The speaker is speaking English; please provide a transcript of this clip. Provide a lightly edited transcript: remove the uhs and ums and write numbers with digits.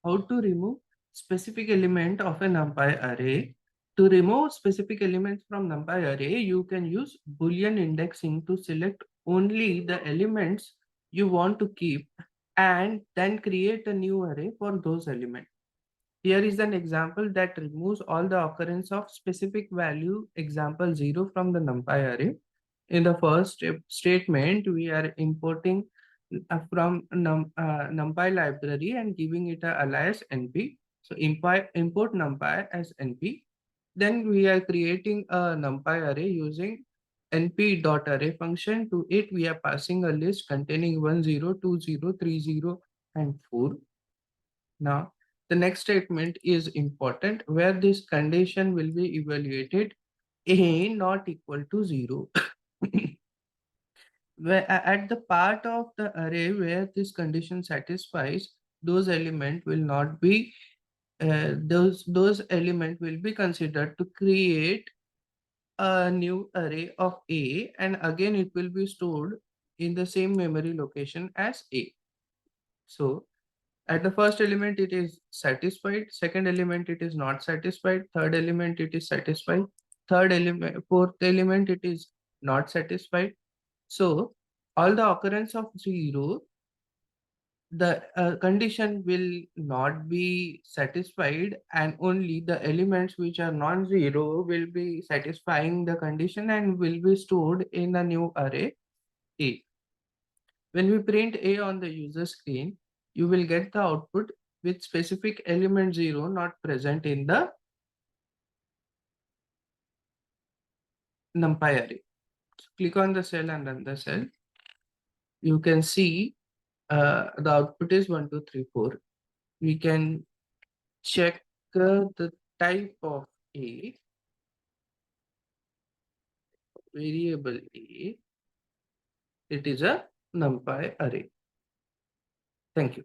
how to remove specific element of a NumPy array. To remove specific elements from NumPy array, you can use boolean indexing to select only the elements you want to keep and then create a new array for those elements. Here is an example that removes all the occurrence of specific value example 0 from the NumPy array. In the first statement, we are importing from NumPy library and giving it a alias NP. So import NumPy as NP. Then we are creating a NumPy array using np.array function. To it, we are passing a list containing 1, 0, 2, 0, 3, 0, and 4. Now, the next statement is important where this condition will be evaluated a not equal to 0. Where at the part of the array where this condition satisfies, those element will not be those element will be considered to create a new array of A, and again it will be stored in the same memory location as A. So at the first element it is satisfied, second element it is not satisfied, third element it is satisfied, fourth element it is not satisfied. So all the occurrence of 0, the condition will not be satisfied, and only the elements which are non-zero will be satisfying the condition and will be stored in a new array A. When we print A on the user screen, you will get the output with specific element 0 not present in the NumPy array. So click on the cell and run the cell. You can see the output is 1, 2, 3, 4. We can check the type of A, variable A. It is a NumPy array. Thank you.